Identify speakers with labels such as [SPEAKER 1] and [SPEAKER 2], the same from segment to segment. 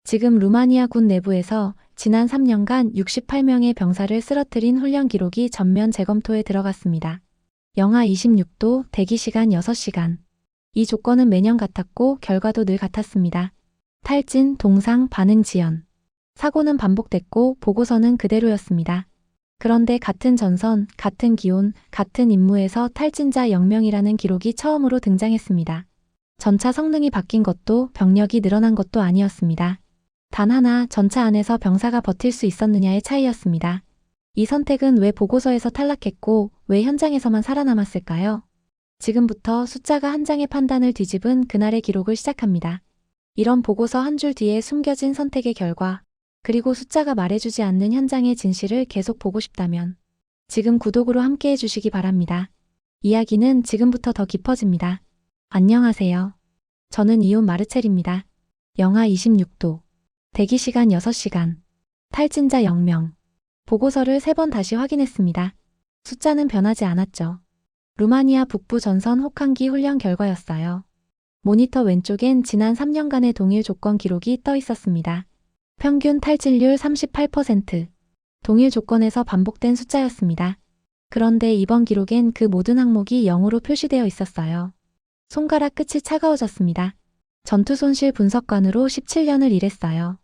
[SPEAKER 1] 지금 루마니아 군 내부에서 지난 3년간 68명의 병사를 쓰러뜨린 훈련 기록이 전면 재검토에 들어갔습니다. 영하 26도, 대기시간 6시간. 이 조건은 매년 같았고 결과도 늘 같았습니다. 탈진, 동상, 반응 지연. 사고는 반복됐고 보고서는 그대로였습니다. 그런데 같은 전선, 같은 기온, 같은 임무에서 탈진자 0명이라는 기록이 처음으로 등장했습니다. 전차 성능이 바뀐 것도 병력이 늘어난 것도 아니었습니다. 단 하나, 전차 안에서 병사가 버틸 수 있었느냐의 차이였습니다. 이 선택은 왜 보고서에서 탈락했고 왜 현장에서만 살아남았을까요? 지금부터 숫자가 한 장의 판단을 뒤집은 그날의 기록을 시작합니다. 이런 보고서 한 줄 뒤에 숨겨진 선택의 결과, 그리고 숫자가 말해주지 않는 현장의 진실을 계속 보고 싶다면 지금 구독으로 함께 해주시기 바랍니다. 이야기는 지금부터 더 깊어집니다. 안녕하세요. 저는 이온 마르첼입니다. 영하 26도, 대기시간 6시간, 탈진자 0명. 보고서를 3번 다시 확인했습니다. 숫자는 변하지 않았죠. 루마니아 북부 전선 혹한기 훈련 결과였어요. 모니터 왼쪽엔 지난 3년간의 동일 조건 기록이 떠 있었습니다. 평균 탈진율 38%. 동일 조건에서 반복된 숫자였습니다. 그런데 이번 기록엔 그 모든 항목이 0으로 표시되어 있었어요. 손가락 끝이 차가워졌습니다. 전투 손실 분석관으로 17년을 일했어요.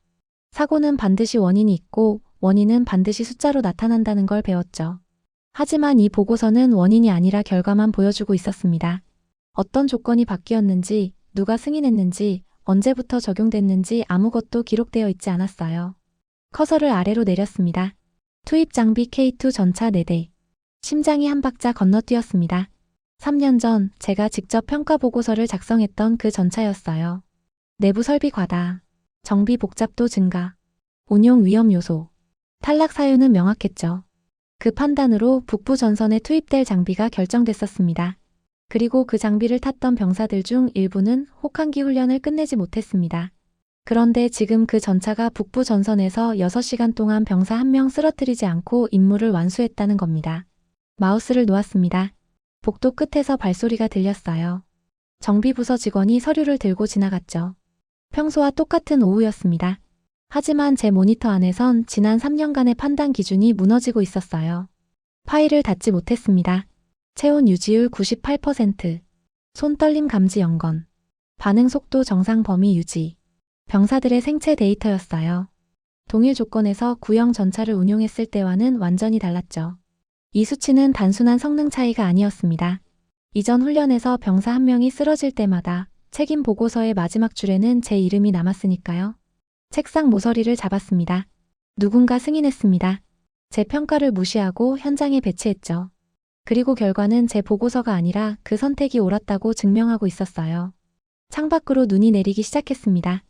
[SPEAKER 1] 사고는 반드시 원인이 있고 원인은 반드시 숫자로 나타난다는 걸 배웠죠. 하지만 이 보고서는 원인이 아니라 결과만 보여주고 있었습니다. 어떤 조건이 바뀌었는지, 누가 승인했는지, 언제부터 적용됐는지 아무것도 기록되어 있지 않았어요. 커서를 아래로 내렸습니다. 투입 장비 K2 전차 4대. 심장이 한 박자 건너뛰었습니다. 3년 전 제가 직접 평가 보고서를 작성했던 그 전차였어요. 내부 설비 과다, 정비 복잡도 증가, 운용 위험 요소. 탈락 사유는 명확했죠. 그 판단으로 북부 전선에 투입될 장비가 결정됐었습니다. 그리고 그 장비를 탔던 병사들 중 일부는 혹한기 훈련을 끝내지 못했습니다. 그런데 지금 그 전차가 북부 전선에서 6시간 동안 병사 1명 쓰러뜨리지 않고 임무를 완수했다는 겁니다. 마우스를 놓았습니다. 복도 끝에서 발소리가 들렸어요. 정비부서 직원이 서류를 들고 지나갔죠. 평소와 똑같은 오후였습니다. 하지만 제 모니터 안에선 지난 3년간의 판단 기준이 무너지고 있었어요. 파일을 닫지 못했습니다. 체온 유지율 98%, 손떨림 감지 0건, 반응 속도 정상 범위 유지. 병사들의 생체 데이터였어요. 동일 조건에서 구형 전차를 운용했을 때와는 완전히 달랐죠. 이 수치는 단순한 성능 차이가 아니었습니다. 이전 훈련에서 병사 1명이 쓰러질 때마다 책임 보고서의 마지막 줄에는 제 이름이 남았으니까요. 책상 모서리를 잡았습니다. 누군가 승인했습니다. 제 평가를 무시하고 현장에 배치했죠. 그리고 결과는 제 보고서가 아니라 그 선택이 옳았다고 증명하고 있었어요. 창밖으로 눈이 내리기 시작했습니다.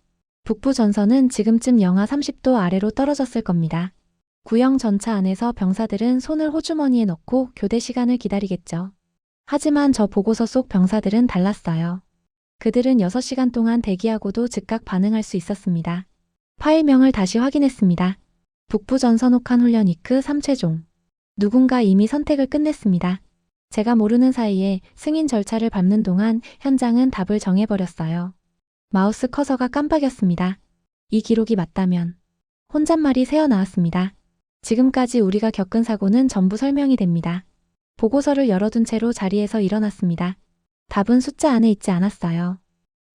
[SPEAKER 1] 북부 전선은 지금쯤 영하 30도 아래로 떨어졌을 겁니다. 구형 전차 안에서 병사들은 손을 호주머니에 넣고 교대 시간을 기다리겠죠. 하지만 저 보고서 속 병사들은 달랐어요. 그들은 6시간 동안 대기하고도 즉각 반응할 수 있었습니다. 파일명을 다시 확인했습니다. 북부 전선 혹한 훈련 위크 3최종. 누군가 이미 선택을 끝냈습니다. 제가 모르는 사이에 승인 절차를 밟는 동안 현장은 답을 정해버렸어요. 마우스 커서가 깜빡였습니다. 이 기록이 맞다면 혼잣말이 새어나왔습니다. 지금까지 우리가 겪은 사고는 전부 설명이 됩니다. 보고서를 열어둔 채로 자리에서 일어났습니다. 답은 숫자 안에 있지 않았어요.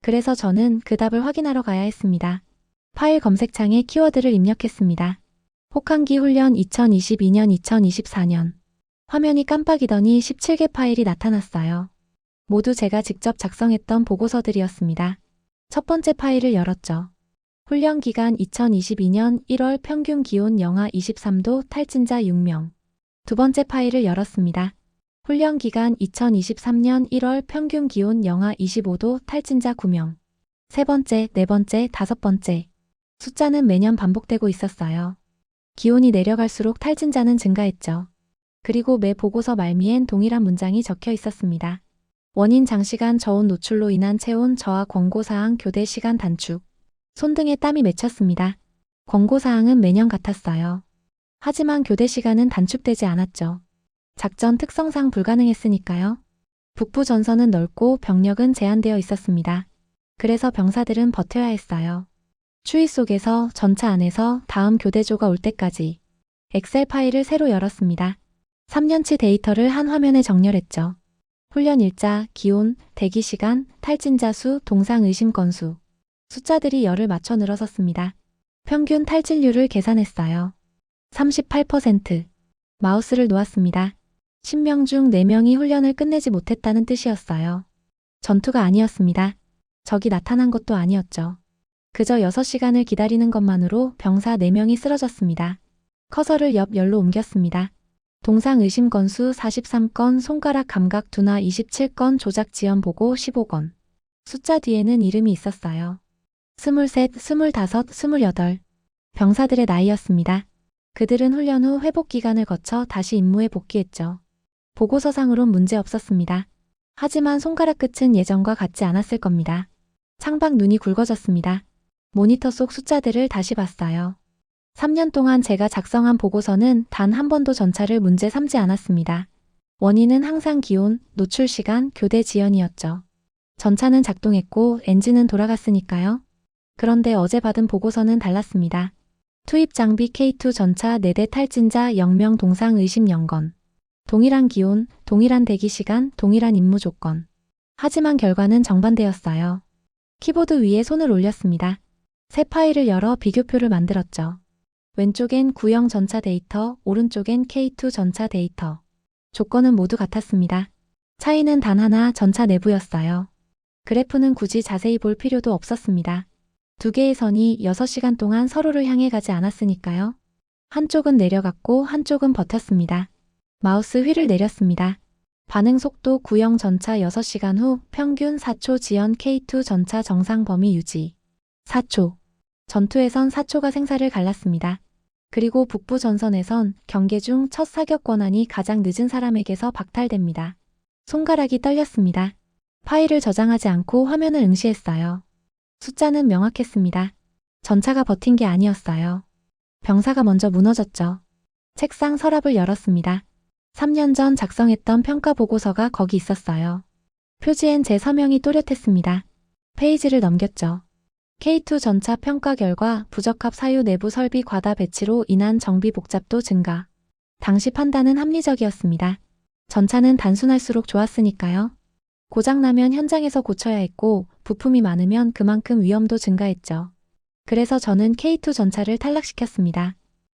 [SPEAKER 1] 그래서 저는 그 답을 확인하러 가야 했습니다. 파일 검색창에 키워드를 입력했습니다. 혹한기 훈련 2022년 2024년. 화면이 깜빡이더니 17개 파일이 나타났어요. 모두 제가 직접 작성했던 보고서들이었습니다. 첫 번째 파일을 열었죠. 훈련 기간 2022년 1월 평균 기온 영하 23도 탈진자 6명. 두 번째 파일을 열었습니다. 훈련 기간 2023년 1월 평균 기온 영하 25도 탈진자 9명. 세 번째, 네 번째, 다섯 번째. 숫자는 매년 반복되고 있었어요. 기온이 내려갈수록 탈진자는 증가했죠. 그리고 매 보고서 말미엔 동일한 문장이 적혀 있었습니다. 원인 장시간 저온 노출로 인한 체온 저하 권고사항 교대 시간 단축. 손등에 땀이 맺혔습니다. 권고사항은 매년 같았어요. 하지만 교대 시간은 단축되지 않았죠. 작전 특성상 불가능했으니까요. 북부 전선은 넓고 병력은 제한되어 있었습니다. 그래서 병사들은 버텨야 했어요. 추위 속에서 전차 안에서 다음 교대조가 올 때까지 엑셀 파일을 새로 열었습니다. 3년치 데이터를 한 화면에 정렬했죠. 훈련 일자, 기온, 대기 시간, 탈진자 수, 동상 의심 건수. 숫자들이 열을 맞춰 늘어섰습니다. 평균 탈진율을 계산했어요. 38%. 마우스를 놓았습니다. 10명 중 4명이 훈련을 끝내지 못했다는 뜻이었어요. 전투가 아니었습니다. 적이 나타난 것도 아니었죠. 그저 6시간을 기다리는 것만으로 병사 4명이 쓰러졌습니다. 커서를 옆 열로 옮겼습니다. 동상 의심 건수 43건, 손가락 감각 둔화 27건, 조작 지연 보고 15건. 숫자 뒤에는 이름이 있었어요. 23, 25, 28. 병사들의 나이였습니다. 그들은 훈련 후 회복 기간을 거쳐 다시 임무에 복귀했죠. 보고서상으론 문제 없었습니다. 하지만 손가락 끝은 예전과 같지 않았을 겁니다. 창밖 눈이 굵어졌습니다. 모니터 속 숫자들을 다시 봤어요. 3년 동안 제가 작성한 보고서는 단 한 번도 전차를 문제 삼지 않았습니다. 원인은 항상 기온, 노출 시간, 교대 지연이었죠. 전차는 작동했고 엔진은 돌아갔으니까요. 그런데 어제 받은 보고서는 달랐습니다. 투입 장비 K2 전차 4대 탈진자 0명 동상 의심 0건. 동일한 기온, 동일한 대기 시간, 동일한 임무 조건. 하지만 결과는 정반대였어요. 키보드 위에 손을 올렸습니다. 새 파일을 열어 비교표를 만들었죠. 왼쪽엔 구형 전차 데이터, 오른쪽엔 K2 전차 데이터. 조건은 모두 같았습니다. 차이는 단 하나, 전차 내부였어요. 그래프는 굳이 자세히 볼 필요도 없었습니다. 두 개의 선이 6시간 동안 서로를 향해 가지 않았으니까요. 한쪽은 내려갔고 한쪽은 버텼습니다. 마우스 휠을 내렸습니다. 반응 속도 구형 전차 6시간 후 평균 4초 지연 K2 전차 정상 범위 유지. 4초. 전투에선 4초가 생사를 갈랐습니다. 그리고 북부 전선에선 경계 중 첫 사격 권한이 가장 늦은 사람에게서 박탈됩니다. 손가락이 떨렸습니다. 파일을 저장하지 않고 화면을 응시했어요. 숫자는 명확했습니다. 전차가 버틴 게 아니었어요. 병사가 먼저 무너졌죠. 책상 서랍을 열었습니다. 3년 전 작성했던 평가 보고서가 거기 있었어요. 표지엔 제 서명이 또렷했습니다. 페이지를 넘겼죠. K2 전차 평가 결과 부적합 사유 내부 설비 과다 배치로 인한 정비 복잡도 증가. 당시 판단은 합리적이었습니다. 전차는 단순할수록 좋았으니까요. 고장나면 현장에서 고쳐야 했고 부품이 많으면 그만큼 위험도 증가했죠. 그래서 저는 K2 전차를 탈락시켰습니다.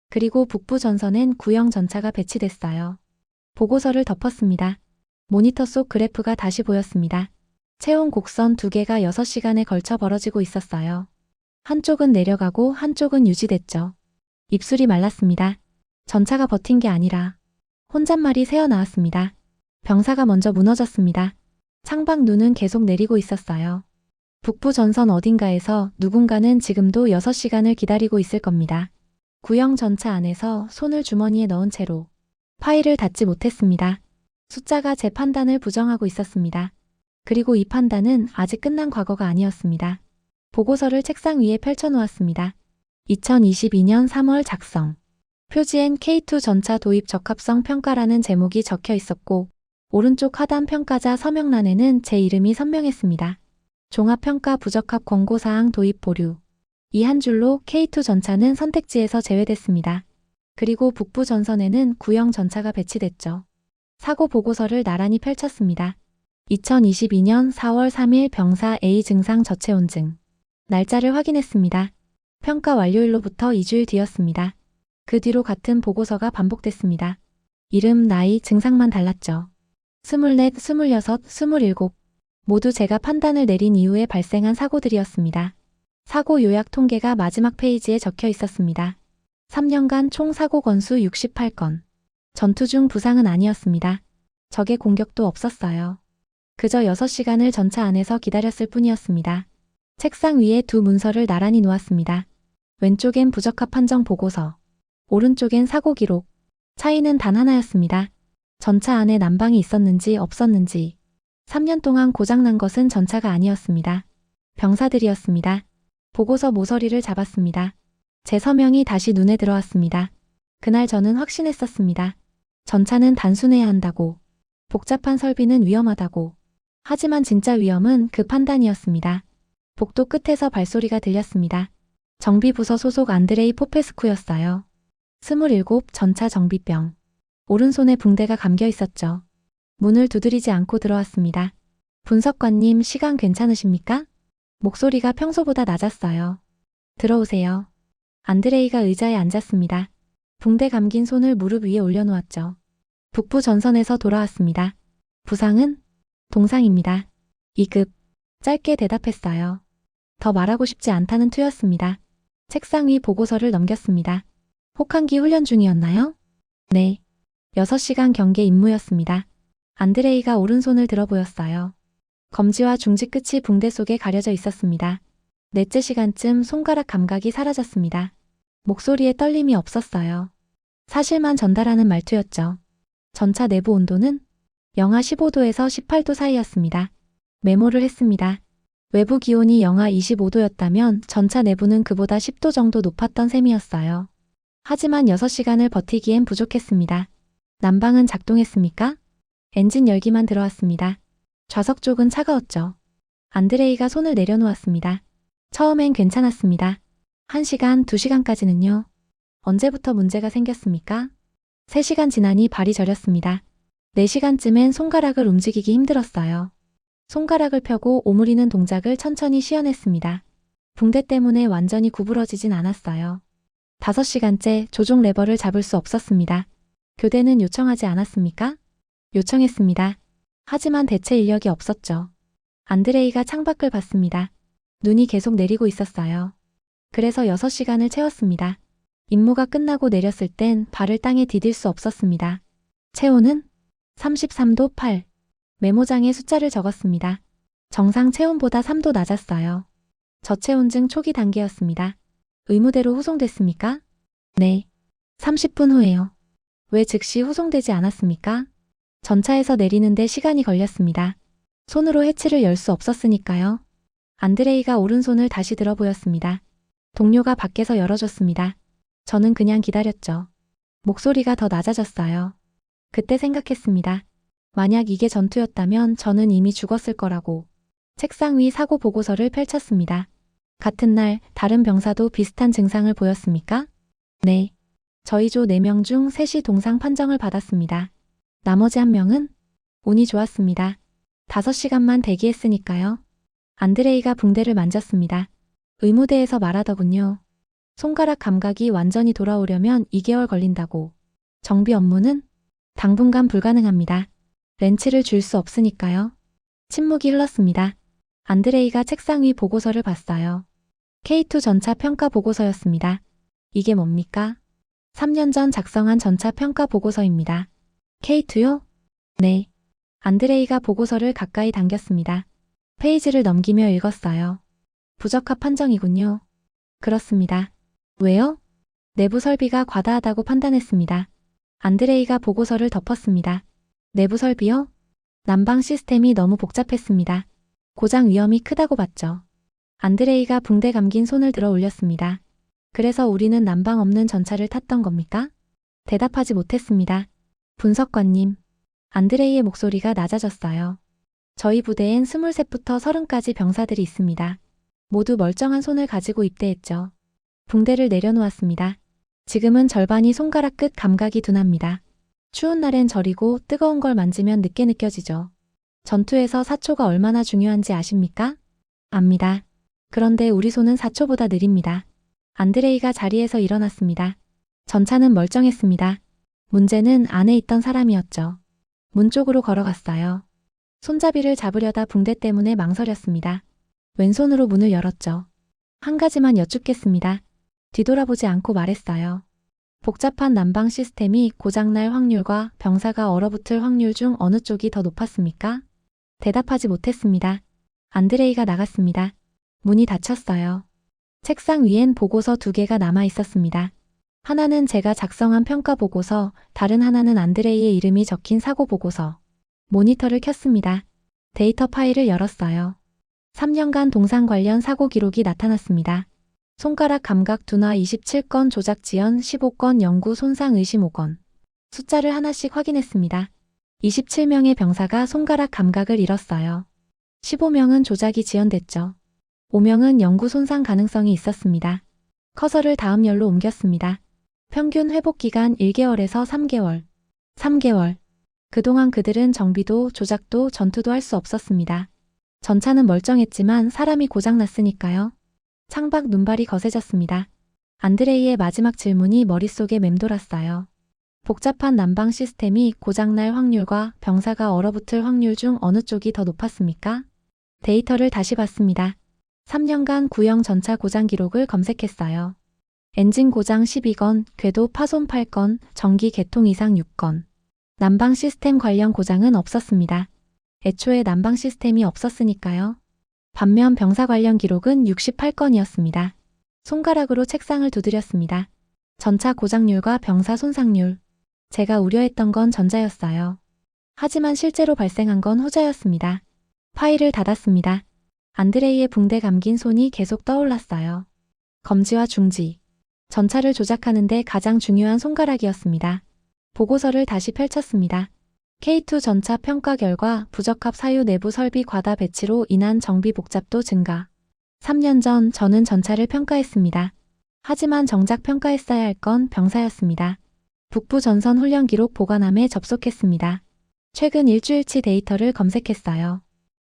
[SPEAKER 1] 그리고 북부 전선엔 구형 전차가 배치됐어요. 보고서를 덮었습니다. 모니터 속 그래프가 다시 보였습니다. 채용 곡선 2개가 6시간에 걸쳐 벌어지고 있었어요. 한쪽은 내려가고 한쪽은 유지됐죠. 입술이 말랐습니다. 전차가 버틴 게 아니라 혼잣말이 새어나왔습니다. 병사가 먼저 무너졌습니다. 창밖 눈은 계속 내리고 있었어요. 북부 전선 어딘가에서 누군가는 지금도 6시간을 기다리고 있을 겁니다. 구형 전차 안에서 손을 주머니에 넣은 채로 파일을 닫지 못했습니다. 숫자가 제 판단을 부정하고 있었습니다. 그리고 이 판단은 아직 끝난 과거가 아니었습니다. 보고서를 책상 위에 펼쳐놓았습니다. 2022년 3월 작성. 표지엔 K2 전차 도입 적합성 평가라는 제목이 적혀 있었고 오른쪽 하단 평가자 서명란에는 제 이름이 선명했습니다. 종합평가 부적합 권고사항 도입 보류. 이 한 줄로 K2 전차는 선택지에서 제외됐습니다. 그리고 북부 전선에는 구형 전차가 배치됐죠. 사고 보고서를 나란히 펼쳤습니다. 2022년 4월 3일 병사 A 증상 저체온증. 날짜를 확인했습니다. 평가 완료일로부터 2주일 뒤였습니다. 그 뒤로 같은 보고서가 반복됐습니다. 이름, 나이, 증상만 달랐죠. 24, 26, 27. 모두 제가 판단을 내린 이후에 발생한 사고들이었습니다. 사고 요약 통계가 마지막 페이지에 적혀 있었습니다. 3년간 총 사고 건수 68건. 전투 중 부상은 아니었습니다. 적의 공격도 없었어요. 그저 6시간을 전차 안에서 기다렸을 뿐이었습니다. 책상 위에 두 문서를 나란히 놓았습니다. 왼쪽엔 부적합 판정 보고서, 오른쪽엔 사고 기록. 차이는 단 하나였습니다. 전차 안에 난방이 있었는지 없었는지. 3년 동안 고장난 것은 전차가 아니었습니다. 병사들이었습니다. 보고서 모서리를 잡았습니다. 제 서명이 다시 눈에 들어왔습니다. 그날 저는 확신했었습니다. 전차는 단순해야 한다고. 복잡한 설비는 위험하다고. 하지만 진짜 위험은 그 판단이었습니다. 복도 끝에서 발소리가 들렸습니다. 정비부서 소속 안드레이 포페스쿠였어요. 27 전차 정비병. 오른손에 붕대가 감겨 있었죠. 문을 두드리지 않고 들어왔습니다. 분석관님 시간 괜찮으십니까? 목소리가 평소보다 낮았어요. 들어오세요. 안드레이가 의자에 앉았습니다. 붕대 감긴 손을 무릎 위에 올려놓았죠. 북부 전선에서 돌아왔습니다. 부상은? 동상입니다. 2급. 짧게 대답했어요. 더 말하고 싶지 않다는 투였습니다. 책상 위 보고서를 넘겼습니다. 혹한기 훈련 중이었나요? 네. 6시간 경계 임무였습니다. 안드레이가 오른손을 들어 보였어요. 검지와 중지 끝이 붕대 속에 가려져 있었습니다. 넷째 시간쯤 손가락 감각이 사라졌습니다. 목소리에 떨림이 없었어요. 사실만 전달하는 말투였죠. 전차 내부 온도는 영하 15도에서 18도 사이였습니다. 메모를 했습니다. 외부 기온이 영하 25도였다면 전차 내부는 그보다 10도 정도 높았던 셈이었어요. 하지만 6시간을 버티기엔 부족했습니다. 난방은 작동했습니까? 엔진 열기만 들어왔습니다. 좌석 쪽은 차가웠죠. 안드레이가 손을 내려놓았습니다. 처음엔 괜찮았습니다. 1시간, 2시간까지는요. 언제부터 문제가 생겼습니까? 3시간 지나니 발이 저렸습니다. 4시간쯤엔 손가락을 움직이기 힘들었어요. 손가락을 펴고 오므리는 동작을 천천히 시연했습니다. 붕대 때문에 완전히 구부러지진 않았어요. 5시간째 조종 레버를 잡을 수 없었습니다. 교대는 요청하지 않았습니까? 요청했습니다. 하지만 대체 인력이 없었죠. 안드레이가 창밖을 봤습니다. 눈이 계속 내리고 있었어요. 그래서 6시간을 채웠습니다. 임무가 끝나고 내렸을 땐 발을 땅에 디딜 수 없었습니다. 체온은 33도 8. 메모장에 숫자를 적었습니다. 정상 체온보다 3도 낮았어요. 저체온증 초기 단계였습니다. 의무대로 후송됐습니까? 네. 30분 후에요. 왜 즉시 후송되지 않았습니까? 전차에서 내리는데 시간이 걸렸습니다. 손으로 해치를 열 수 없었으니까요. 안드레이가 오른손을 다시 들어 보였습니다. 동료가 밖에서 열어줬습니다. 저는 그냥 기다렸죠. 목소리가 더 낮아졌어요. 그때 생각했습니다. 만약 이게 전투였다면 저는 이미 죽었을 거라고. 책상 위 사고 보고서를 펼쳤습니다. 같은 날 다른 병사도 비슷한 증상을 보였습니까? 네. 저희 조 4명 중 3이 동상 판정을 받았습니다. 나머지 1명은? 운이 좋았습니다. 5시간만 대기했으니까요. 안드레이가 붕대를 만졌습니다. 의무대에서 말하더군요. 손가락 감각이 완전히 돌아오려면 2개월 걸린다고. 정비 업무는? 당분간 불가능합니다. 렌치를 줄 수 없으니까요. 침묵이 흘렀습니다. 안드레이가 책상 위 보고서를 봤어요. K2 전차 평가 보고서였습니다. 이게 뭡니까? 3년 전 작성한 전차 평가 보고서입니다. K2요? 네. 안드레이가 보고서를 가까이 당겼습니다. 페이지를 넘기며 읽었어요. 부적합 판정이군요. 그렇습니다. 왜요? 내부 설비가 과다하다고 판단했습니다. 안드레이가 보고서를 덮었습니다. 내부 설비요? 난방 시스템이 너무 복잡했습니다. 고장 위험이 크다고 봤죠. 안드레이가 붕대 감긴 손을 들어 올렸습니다. 그래서 우리는 난방 없는 전차를 탔던 겁니까? 대답하지 못했습니다. 분석관님. 안드레이의 목소리가 낮아졌어요. 저희 부대엔 23부터 30까지 병사들이 있습니다. 모두 멀쩡한 손을 가지고 입대했죠. 붕대를 내려놓았습니다. 지금은 절반이 손가락 끝 감각이 둔합니다. 추운 날엔 저리고 뜨거운 걸 만지면 늦게 느껴지죠. 전투에서 4초가 얼마나 중요한지 아십니까? 압니다. 그런데 우리 손은 4초보다 느립니다. 안드레이가 자리에서 일어났습니다. 전차는 멀쩡했습니다. 문제는 안에 있던 사람이었죠. 문 쪽으로 걸어갔어요. 손잡이를 잡으려다 붕대 때문에 망설였습니다. 왼손으로 문을 열었죠. 한 가지만 여쭙겠습니다. 뒤돌아보지 않고 말했어요. 복잡한 난방 시스템이 고장날 확률과 병사가 얼어붙을 확률 중 어느 쪽이 더 높았습니까? 대답하지 못했습니다. 안드레이가 나갔습니다. 문이 닫혔어요. 책상 위엔 보고서 2개가 남아 있었습니다. 하나는 제가 작성한 평가 보고서, 다른 하나는 안드레이의 이름이 적힌 사고 보고서. 모니터를 켰습니다. 데이터 파일을 열었어요. 3년간 동상 관련 사고 기록이 나타났습니다. 손가락 감각 둔화 27건, 조작 지연 15건, 연구 손상 의심 5건. 숫자를 하나씩 확인했습니다. 27명의 병사가 손가락 감각을 잃었어요. 15명은 조작이 지연됐죠. 5명은 연구 손상 가능성이 있었습니다. 커서를 다음 열로 옮겼습니다. 평균 회복 기간 1개월에서 3개월. 3개월. 그동안 그들은 정비도 조작도 전투도 할 수 없었습니다. 전차는 멀쩡했지만 사람이 고장났으니까요. 창밖 눈발이 거세졌습니다. 안드레이의 마지막 질문이 머릿속에 맴돌았어요. 복잡한 난방 시스템이 고장날 확률과 병사가 얼어붙을 확률 중 어느 쪽이 더 높았습니까? 데이터를 다시 봤습니다. 3년간 구형 전차 고장 기록을 검색했어요. 엔진 고장 12건, 궤도 파손 8건, 전기 개통 이상 6건. 난방 시스템 관련 고장은 없었습니다. 애초에 난방 시스템이 없었으니까요. 반면 병사 관련 기록은 68건이었습니다. 손가락으로 책상을 두드렸습니다. 전차 고장률과 병사 손상률. 제가 우려했던 건 전자였어요. 하지만 실제로 발생한 건 후자였습니다. 파일을 닫았습니다. 안드레이의 붕대 감긴 손이 계속 떠올랐어요. 검지와 중지. 전차를 조작하는데 가장 중요한 손가락이었습니다. 보고서를 다시 펼쳤습니다. K2 전차 평가 결과 부적합 사유 내부 설비 과다 배치로 인한 정비 복잡도 증가. 3년 전 저는 전차를 평가했습니다. 하지만 정작 평가했어야 할 건 병사였습니다. 북부 전선 훈련 기록 보관함에 접속했습니다. 최근 일주일치 데이터를 검색했어요.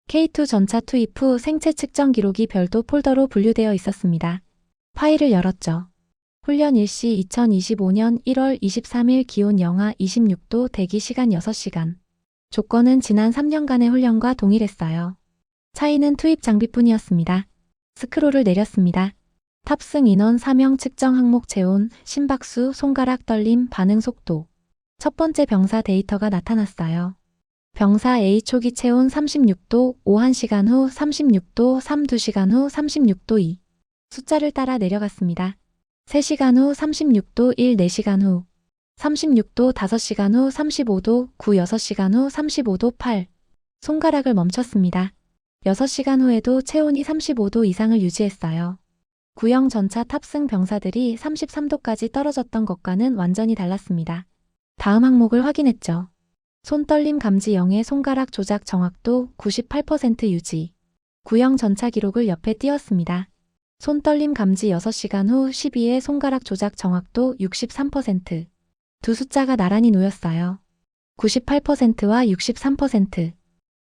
[SPEAKER 1] K2 전차 투입 후 생체 측정 기록이 별도 폴더로 분류되어 있었습니다. 파일을 열었죠. 훈련 일시 2025년 1월 23일 기온 영하 26도 대기 시간 6시간. 조건은 지난 3년간의 훈련과 동일했어요. 차이는 투입 장비뿐이었습니다. 스크롤을 내렸습니다. 탑승 인원 사명 측정 항목 체온, 심박수, 손가락 떨림, 반응 속도. 첫 번째 병사 데이터가 나타났어요. 병사 A 초기 체온 36도, 5 1시간 후 36도, 3 2시간 후 36도 2. 숫자를 따라 내려갔습니다. 3시간 후 36도 1 4시간 후 36도 5시간 후 35도 9 6시간 후 35도 8. 손가락을 멈췄습니다. 6시간 후에도 체온이 35도 이상을 유지했어요. 구형 전차 탑승 병사들이 33도까지 떨어졌던 것과는 완전히 달랐습니다. 다음 항목을 확인했죠. 손떨림 감지 0의 손가락 조작 정확도 98% 유지. 구형 전차 기록을 옆에 띄웠습니다. 손떨림 감지 6시간 후 12의 손가락 조작 정확도 63%. 두 숫자가 나란히 놓였어요. 98%와 63%.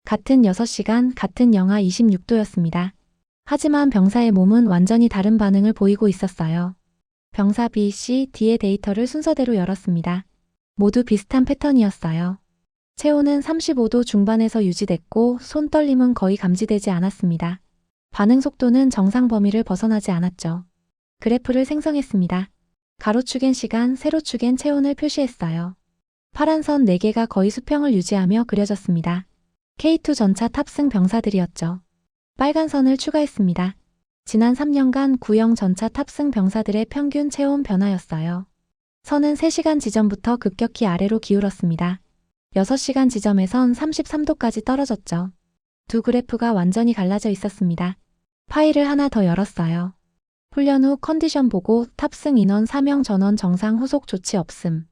[SPEAKER 1] 같은 6시간, 같은 영하 26도였습니다. 하지만 병사의 몸은 완전히 다른 반응을 보이고 있었어요. 병사 B, C, D의 데이터를 순서대로 열었습니다. 모두 비슷한 패턴이었어요. 체온은 35도 중반에서 유지됐고 손떨림은 거의 감지되지 않았습니다. 반응 속도는 정상 범위를 벗어나지 않았죠. 그래프를 생성했습니다. 가로축엔 시간, 세로축엔 체온을 표시했어요. 파란 선 4개가 거의 수평을 유지하며 그려졌습니다. K2 전차 탑승 병사들이었죠. 빨간 선을 추가했습니다. 지난 3년간 구형 전차 탑승 병사들의 평균 체온 변화였어요. 선은 3시간 지점부터 급격히 아래로 기울었습니다. 6시간 지점에선 33도까지 떨어졌죠. 두 그래프가 완전히 갈라져 있었습니다. 파일을 하나 더 열었어요. 훈련 후 컨디션 보고 탑승 인원 사명 전원 정상 후속 조치 없음.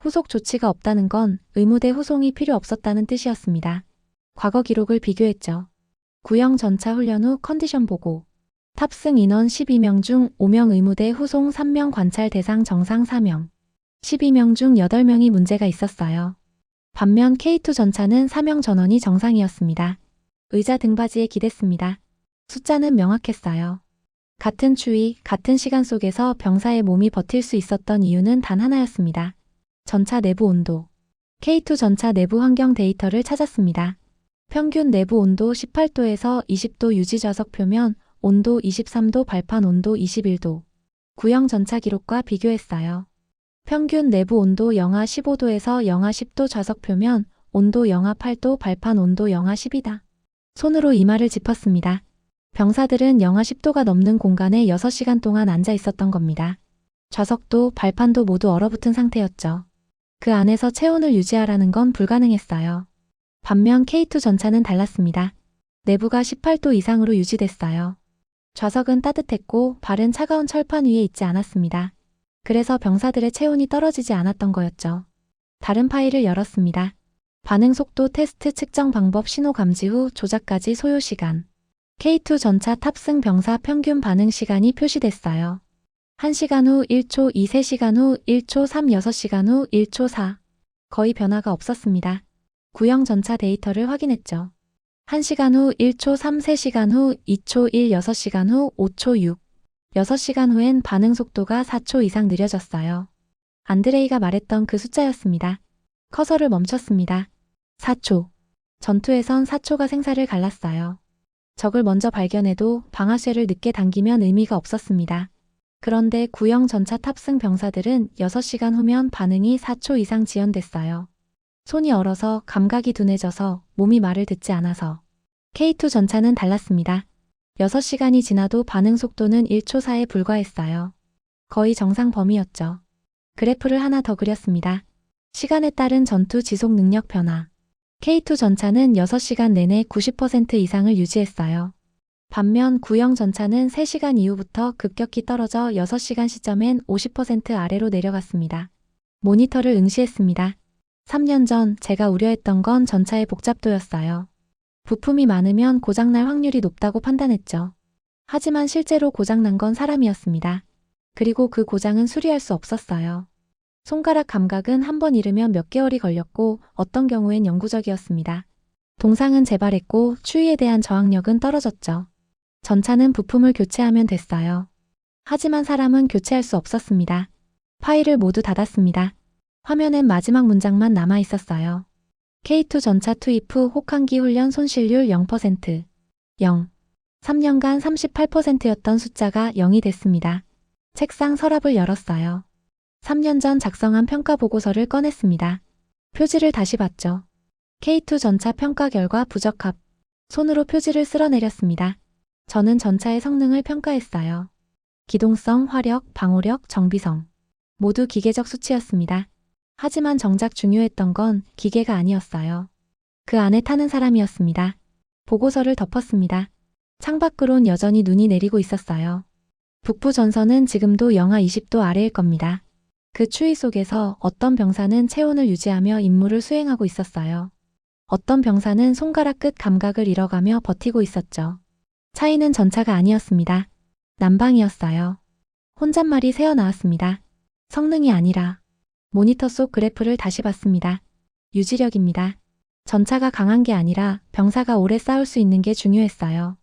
[SPEAKER 1] 후속 조치가 없다는 건 의무대 후송이 필요 없었다는 뜻이었습니다. 과거 기록을 비교했죠. 구형 전차 훈련 후 컨디션 보고. 탑승 인원 12명 중 5명 의무대 후송 3명 관찰 대상 정상 4명. 12명 중 8명이 문제가 있었어요. 반면 K2 전차는 4명 전원이 정상이었습니다. 의자 등받이에 기댔습니다. 숫자는 명확했어요. 같은 추위, 같은 시간 속에서 병사의 몸이 버틸 수 있었던 이유는 단 하나였습니다. 전차 내부 온도. K2 전차 내부 환경 데이터를 찾았습니다. 평균 내부 온도 18도에서 20도 유지 좌석 표면, 온도 23도 발판 온도 21도. 구형 전차 기록과 비교했어요. 평균 내부 온도 영하 15도에서 영하 10도 좌석 표면, 온도 영하 8도 발판 온도 영하 12다. 손으로 이마를 짚었습니다. 병사들은 영하 10도가 넘는 공간에 6시간 동안 앉아 있었던 겁니다. 좌석도 발판도 모두 얼어붙은 상태였죠. 그 안에서 체온을 유지하라는 건 불가능했어요. 반면 K2 전차는 달랐습니다. 내부가 18도 이상으로 유지됐어요. 좌석은 따뜻했고 발은 차가운 철판 위에 있지 않았습니다. 그래서 병사들의 체온이 떨어지지 않았던 거였죠. 다른 파일을 열었습니다. 반응 속도 테스트 측정 방법 신호 감지 후 조작까지 소요 시간. K2 전차 탑승 병사 평균 반응 시간이 표시됐어요. 1시간 후 1초 2, 3시간 후 1초 3, 6시간 후 1초 4. 거의 변화가 없었습니다. 구형 전차 데이터를 확인했죠. 1시간 후 1초 3, 3시간 후 2초 1, 6시간 후 5초 6. 6시간 후엔 반응 속도가 4초 이상 느려졌어요. 안드레이가 말했던 그 숫자였습니다. 커서를 멈췄습니다. 4초. 전투에선 4초가 생사를 갈랐어요. 적을 먼저 발견해도 방아쇠를 늦게 당기면 의미가 없었습니다. 그런데 구형 전차 탑승 병사들은 6시간 후면 반응이 4초 이상 지연됐어요. 손이 얼어서 감각이 둔해져서 몸이 말을 듣지 않아서. K2 전차는 달랐습니다. 6시간이 지나도 반응 속도는 1초 4에 불과했어요. 거의 정상 범위였죠. 그래프를 하나 더 그렸습니다. 시간에 따른 전투 지속 능력 변화. K2 전차는 6시간 내내 90% 이상을 유지했어요. 반면 구형 전차는 3시간 이후부터 급격히 떨어져 6시간 시점엔 50% 아래로 내려갔습니다. 모니터를 응시했습니다. 3년 전 제가 우려했던 건 전차의 복잡도였어요. 부품이 많으면 고장날 확률이 높다고 판단했죠. 하지만 실제로 고장난 건 사람이었습니다. 그리고 그 고장은 수리할 수 없었어요. 손가락 감각은 한 번 잃으면 몇 개월이 걸렸고 어떤 경우엔 영구적이었습니다. 동상은 재발했고 추위에 대한 저항력은 떨어졌죠. 전차는 부품을 교체하면 됐어요. 하지만 사람은 교체할 수 없었습니다. 파일을 모두 닫았습니다. 화면엔 마지막 문장만 남아 있었어요. K2 전차 투입 후 혹한기 훈련 손실률 0%. 0. 3년간 38%였던 숫자가 0이 됐습니다. 책상 서랍을 열었어요. 3년 전 작성한 평가 보고서를 꺼냈습니다. 표지를 다시 봤죠. K2 전차 평가 결과 부적합. 손으로 표지를 쓸어내렸습니다. 저는 전차의 성능을 평가했어요. 기동성, 화력, 방호력, 정비성. 모두 기계적 수치였습니다. 하지만 정작 중요했던 건 기계가 아니었어요. 그 안에 타는 사람이었습니다. 보고서를 덮었습니다. 창밖으론 여전히 눈이 내리고 있었어요. 북부 전선은 지금도 영하 20도 아래일 겁니다. 그 추위 속에서 어떤 병사는 체온을 유지하며 임무를 수행하고 있었어요. 어떤 병사는 손가락 끝 감각을 잃어가며 버티고 있었죠. 차이는 전차가 아니었습니다. 난방이었어요. 혼잣말이 새어나왔습니다. 성능이 아니라. 모니터 속 그래프를 다시 봤습니다. 유지력입니다. 전차가 강한 게 아니라 병사가 오래 싸울 수 있는 게 중요했어요.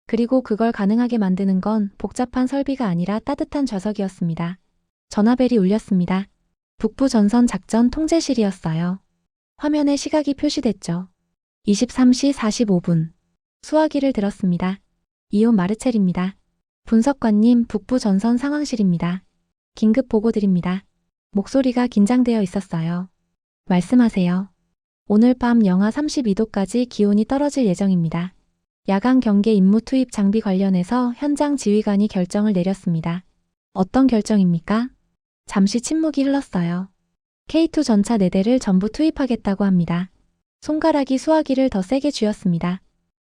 [SPEAKER 1] 그리고 그걸 가능하게 만드는 건 복잡한 설비가 아니라 따뜻한 좌석이었습니다. 전화벨이 울렸습니다. 북부 전선 작전 통제실이었어요. 화면에 시각이 표시됐죠. 23시 45분. 수화기를 들었습니다. 이온 마르첼입니다. 분석관님, 북부 전선 상황실입니다. 긴급 보고 드립니다. 목소리가 긴장되어 있었어요. 말씀하세요. 오늘 밤 영하 32도까지 기온이 떨어질 예정입니다. 야간 경계 임무 투입 장비 관련해서 현장 지휘관이 결정을 내렸습니다. 어떤 결정입니까? 잠시 침묵이 흘렀어요. K2 전차 4대를 전부 투입하겠다고 합니다. 손가락이 수화기를 더 세게 쥐었습니다.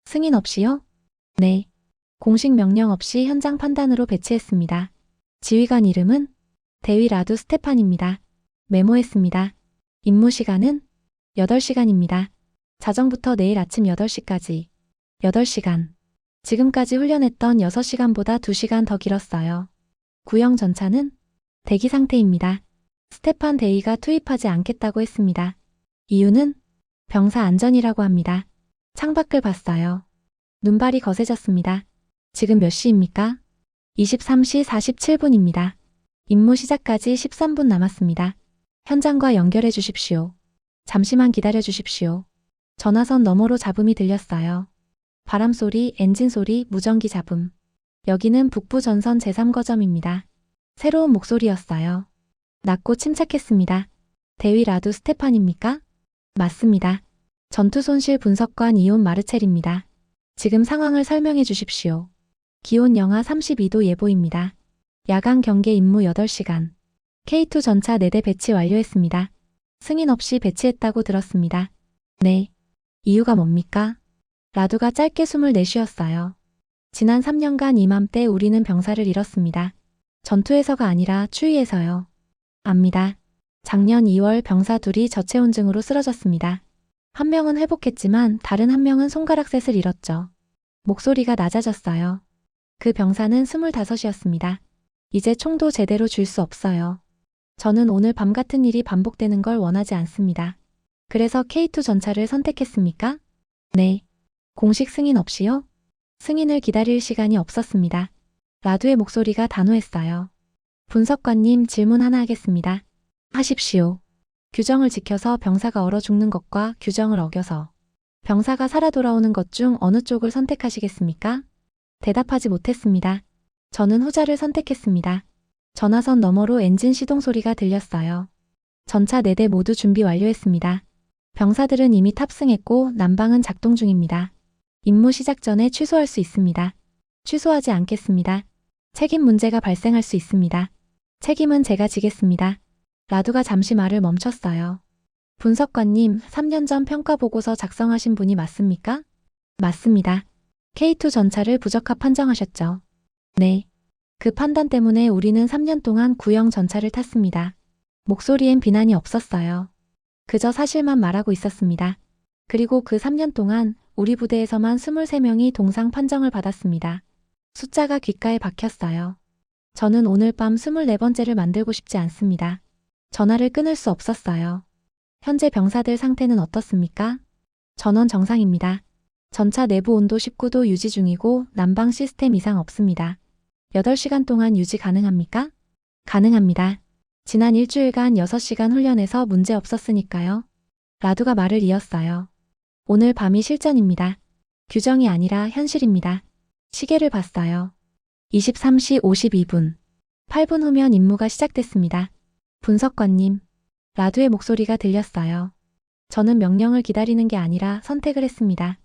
[SPEAKER 1] 승인 없이요? 네. 공식 명령 없이 현장 판단으로 배치했습니다. 지휘관 이름은 대위 라두 스테판입니다. 메모했습니다. 임무 시간은 8시간입니다. 자정부터 내일 아침 8시까지. 8시간. 지금까지 훈련했던 6시간보다 2시간 더 길었어요. 구형 전차는 대기 상태입니다. 스테판 대위가 투입하지 않겠다고 했습니다. 이유는 병사 안전이라고 합니다. 창밖을 봤어요. 눈발이 거세졌습니다. 지금 몇 시입니까? 23시 47분입니다. 임무 시작까지 13분 남았습니다. 현장과 연결해 주십시오. 잠시만 기다려 주십시오. 전화선 너머로 잡음이 들렸어요. 바람 소리, 엔진 소리, 무전기 잡음. 여기는 북부 전선 제3거점입니다. 새로운 목소리였어요. 낮고 침착했습니다. 대위 라두 스테판입니까? 맞습니다. 전투 손실 분석관 이온 마르첼입니다. 지금 상황을 설명해 주십시오. 기온 영하 32도 예보입니다. 야간 경계 임무 8시간. K2 전차 4대 배치 완료했습니다. 승인 없이 배치했다고 들었습니다. 네. 이유가 뭡니까? 라두가 짧게 숨을 내쉬었어요. 지난 3년간 이맘때 우리는 병사를 잃었습니다. 전투에서가 아니라 추위에서요. 압니다. 작년 2월 병사 둘이 저체온증으로 쓰러졌습니다. 한 명은 회복했지만 다른 한 명은 손가락 셋을 잃었죠. 목소리가 낮아졌어요. 그 병사는 25이었습니다. 이제 총도 제대로 줄 수 없어요. 저는 오늘 밤 같은 일이 반복되는 걸 원하지 않습니다. 그래서 K2 전차를 선택했습니까? 네. 공식 승인 없이요? 승인을 기다릴 시간이 없었습니다. 라두의 목소리가 단호했어요. 분석관님, 질문 하나 하겠습니다. 하십시오. 규정을 지켜서 병사가 얼어 죽는 것과 규정을 어겨서 병사가 살아 돌아오는 것 중 어느 쪽을 선택하시겠습니까? 대답하지 못했습니다. 저는 후자를 선택했습니다. 전화선 너머로 엔진 시동 소리가 들렸어요. 전차 4대 모두 준비 완료했습니다. 병사들은 이미 탑승했고 난방은 작동 중입니다. 임무 시작 전에 취소할 수 있습니다. 취소하지 않겠습니다. 책임 문제가 발생할 수 있습니다. 책임은 제가 지겠습니다. 라두가 잠시 말을 멈췄어요. 분석관님, 3년 전 평가보고서 작성하신 분이 맞습니까? 맞습니다. K2 전차를 부적합 판정하셨죠? 네. 그 판단 때문에 우리는 3년 동안 구형 전차를 탔습니다. 목소리엔 비난이 없었어요. 그저 사실만 말하고 있었습니다. 그리고 그 3년 동안 우리 부대에서만 23명이 동상 판정을 받았습니다. 숫자가 귓가에 박혔어요. 저는 오늘 밤 24번째를 만들고 싶지 않습니다. 전화를 끊을 수 없었어요. 현재 병사들 상태는 어떻습니까? 전원 정상입니다. 전차 내부 온도 19도 유지 중이고 난방 시스템 이상 없습니다. 8시간 동안 유지 가능합니까? 가능합니다. 지난 일주일간 6시간 훈련에서 문제 없었으니까요. 라두가 말을 이었어요. 오늘 밤이 실전입니다. 규정이 아니라 현실입니다. 시계를 봤어요. 23시 52분. 8분 후면 임무가 시작됐습니다. 분석관님, 라두의 목소리가 들렸어요. 저는 명령을 기다리는 게 아니라 선택을 했습니다.